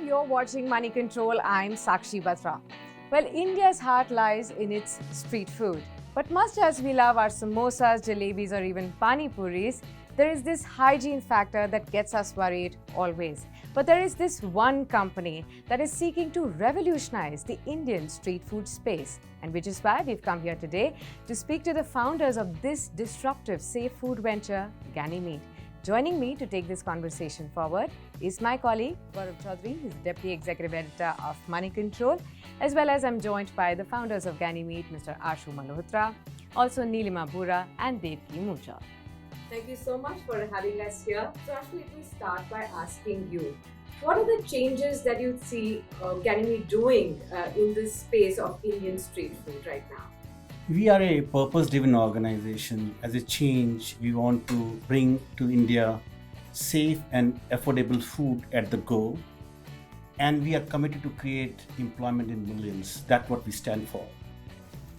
you're watching Moneycontrol. I'm Sakshi Batra. Well, India's heart lies in its street food. But much as we love our samosas, jalebis, or even pani puris, there is this hygiene factor that gets us worried always. But there is this one company that is seeking to revolutionize the Indian street food space, and which is why we've come here today to speak to the founders of this disruptive safe food venture, Ganymede. Joining me to take this conversation forward is my colleague, Gaurav Choudhury, who's Deputy Executive Editor of Moneycontrol, as well as I'm joined by the founders of Ganymede, Mr. Ashu Malhotra, also Neelima Bura and Devki Mucha. Thank you so much for having us here. So Ashu, let me start by asking you, what are the changes that you see Ganymede doing in this space of Indian street food right now? We are a purpose-driven organization. As a change, we want to bring to India safe and affordable food at the go. And we are committed to create employment in millions. That's what we stand for.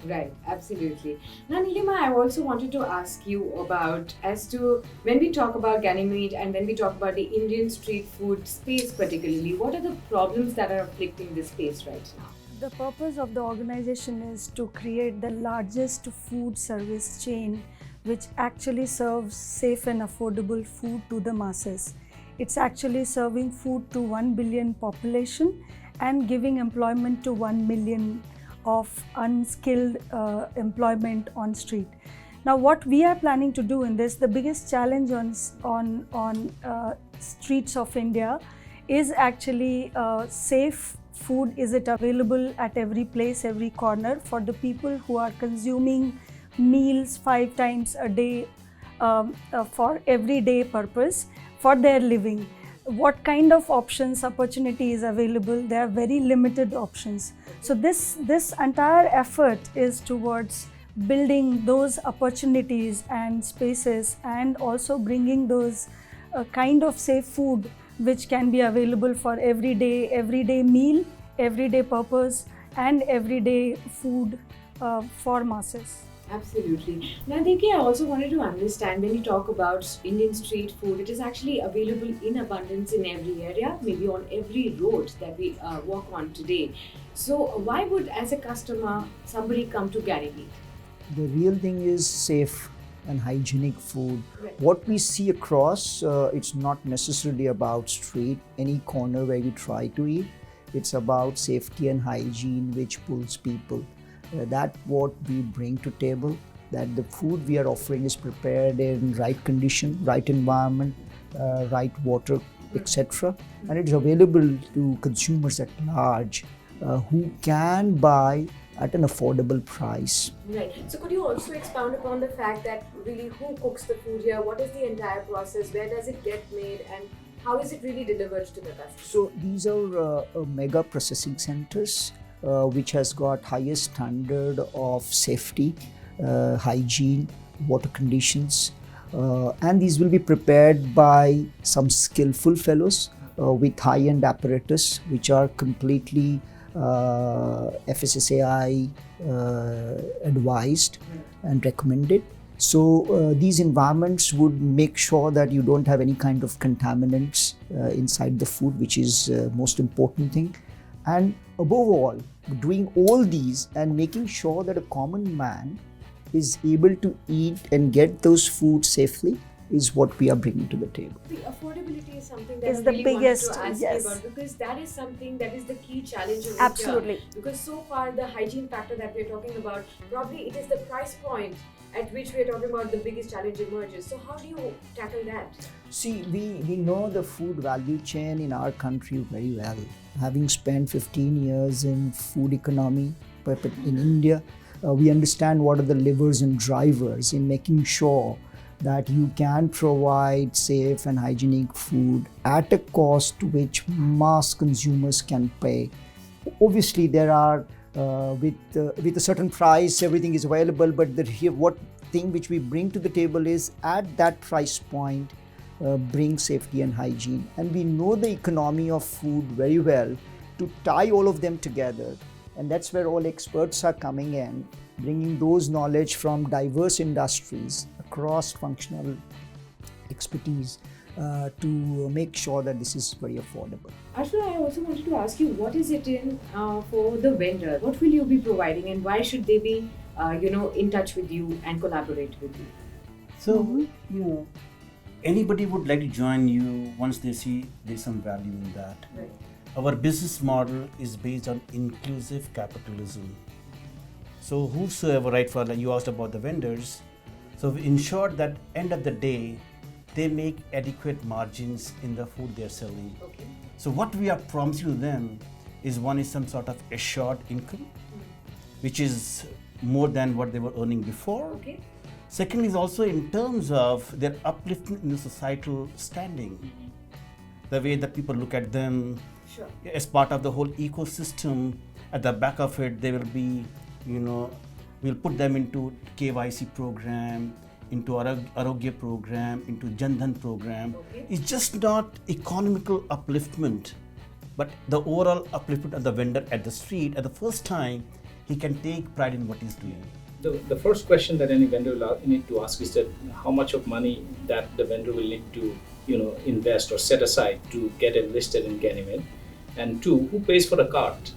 Right, absolutely. Now, Neelima, I also wanted to ask you about as to when we talk about Ganymede and when we talk about the Indian street food space particularly, what are the problems that are afflicting this space right now? The purpose of the organization is to create the largest food service chain which actually serves safe and affordable food to the masses. It's actually serving food to 1 billion population and giving employment to 1 million of unskilled employment on street. Now what we are planning to do in this, the biggest challenge on streets of India is actually safe food. Is it available at every place, every corner for the people who are consuming meals 5 times a day for everyday purpose for their living? What kind of options, opportunity is available? There are very limited options. So this entire effort is towards building those opportunities and spaces and also bringing those kind of safe food which can be available for everyday meal, everyday purpose and everyday food for masses. Absolutely. Now, Devki, I also wanted to understand when you talk about Indian street food, it is actually available in abundance in every area, maybe on every road that we walk on today. So, why would, as a customer, somebody come to Ganymede? The real thing is safe and hygienic food. Right. What we see across, it's not necessarily about street, any corner where we try to eat. It's about safety and hygiene which pulls people. That's what we bring to table, that the food we are offering is prepared in right condition, right environment, right water, etc. And it's available to consumers at large who can buy at an affordable price. Right. So could you also expound upon the fact that really who cooks the food here? What is the entire process? Where does it get made? And how is it really delivered to the customer? So these are mega processing centers which has got highest standard of safety, hygiene, water conditions. And these will be prepared by some skillful fellows with high-end apparatus which are completely FSSAI advised and recommended. So these environments would make sure that you don't have any kind of contaminants inside the food, which is most important thing. And above all, doing all these and making sure that a common man is able to eat and get those foods safely is what we are bringing to the table. The affordability is something that Is I the really biggest, wanted to ask yes. you about, because that is something that is the key challenge over Absolutely. here. Because so far the hygiene factor that we're talking about, probably it is the price point at which we're talking about the biggest challenge emerges. So how do you tackle that? See, we know the food value chain in our country very well. Having spent 15 years in food economy but in India, we understand what are the levers and drivers in making sure that you can provide safe and hygienic food at a cost which mass consumers can pay. Obviously, there are with a certain price, everything is available, but what thing which we bring to the table is at that price point, bring safety and hygiene. And we know the economy of food very well to tie all of them together. And that's where all experts are coming in, bringing those knowledge from diverse industries, cross-functional expertise to make sure that this is very affordable. Ashwin, I also wanted to ask you, what is it in for the vendor? What will you be providing, and why should they be, in touch with you and collaborate with you? So, anybody would like to join you once they see there's some value in that. Right. Our business model is based on inclusive capitalism. So whosoever, right, for like you asked about the vendors, so we ensure that end of the day, they make adequate margins in the food they're selling. Okay. So what we are promising to them is one is some sort of assured income, which is more than what they were earning before. Okay. Second is also in terms of their upliftment in the societal standing, the way that people look at them. Sure. As part of the whole ecosystem. At the back of it, they will be, we'll put them into KYC program, into Arogya program, into Jan Dhan program. Okay. It's just not economical upliftment, but the overall upliftment of the vendor at the street. At the first time, he can take pride in what he's doing. The first question that any vendor will need to ask is that how much of money that the vendor will need to invest or set aside to get it listed in Ganymede, and two, who pays for the cart?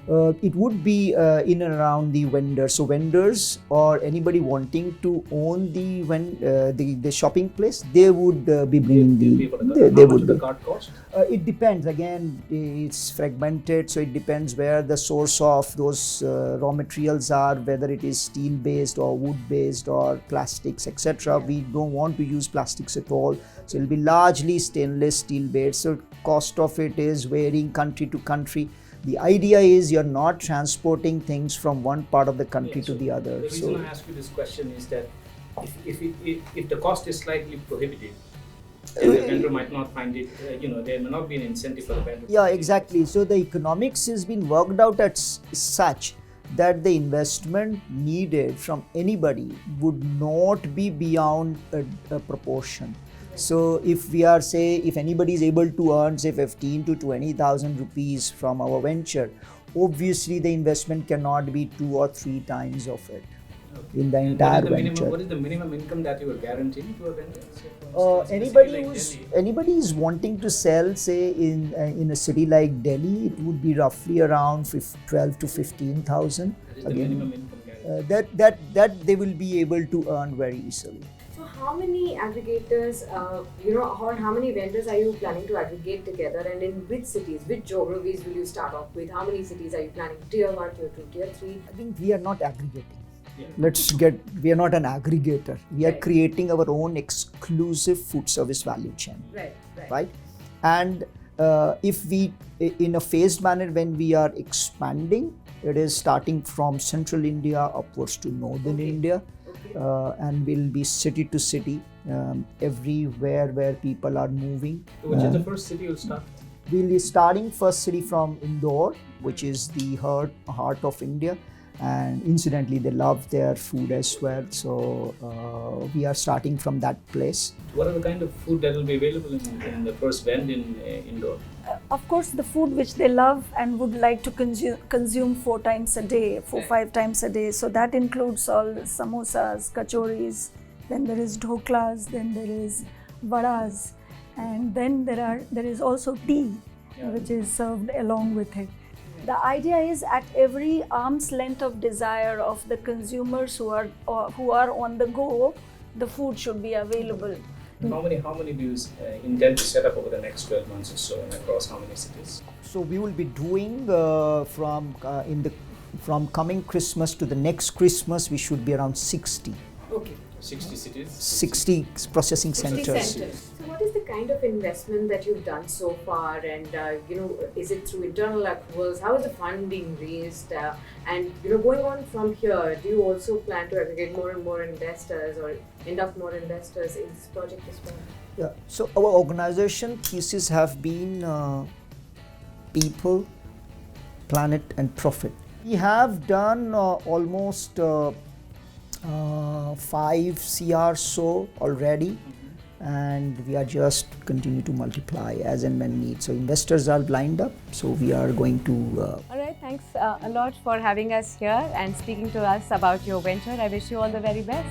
It would be in and around the vendors. So vendors or anybody wanting to own the shopping place, they would be bringing Pay for the cart. they How much would would the be. cart cost? It depends. Again, it's fragmented, so it depends where the source of those raw materials are, whether it is steel based or wood based or plastics, etc. We don't want to use plastics at all, so it'll be largely stainless steel based. So cost of it is varying country to country. The idea is you're not transporting things from one part of the country to the other. The reason I ask you this question is that if the cost is slightly prohibitive, then the vendor might not find it, there may not be an incentive for the vendor. Yeah, exactly. So the economics has been worked out at such that the investment needed from anybody would not be beyond a proportion. So if we are, if anybody is able to earn 15 to 20,000 rupees from our venture, obviously the investment cannot be 2 or 3 times of it in the entire venture. What is the minimum income that you are guaranteeing to a vendor? Anybody is wanting to sell, say in a city like Delhi, it would be roughly around 12 to 15,000. That is the minimum income guarantee. That they will be able to earn very easily. So how many aggregators, or how many vendors are you planning to aggregate together, and in which cities, which geographies will you start off with? How many cities are you planning? Tier 1, Tier 2, Tier 3? I think we are not aggregating. Yeah. We are not an aggregator. We are creating our own exclusive food service value chain. Right? And if we, in a phased manner, when we are expanding, it is starting from central India upwards to northern India. And will be city to city, everywhere where people are moving. So which is the first city you'll start? We'll be starting first city from Indore, which is the heart of India, and incidentally they love their food as well, so we are starting from that place. What are the kind of food that will be available in the first vend in Indore? Of course, the food which they love and would like to consume 4 times a day, 5 times a day. So that includes all samosas, kachoris, then there is dhoklas, then there is vadas, and then there is also tea, which is served along with it. The idea is at every arm's length of desire of the consumers who are on the go, the food should be available. How many do you intend to set up over the next 12 months or so, and across how many cities? So we will be doing from coming Christmas to the next Christmas, we should be around 60. Okay. 60 cities? 60 processing centers. So what is the kind of investment that you've done so far, and is it through internal accruals? How is the fund being raised? And going on from here, do you also plan to aggregate more and more investors or induct more investors in this project as well? Yeah. So our organization thesis have been people, planet, and profit. We have done almost 5 CR so already, and we are just continue to multiply as and when need. So investors are lined up, so we are going to. All right, thanks a lot for having us here and speaking to us about your venture. I wish you all the very best.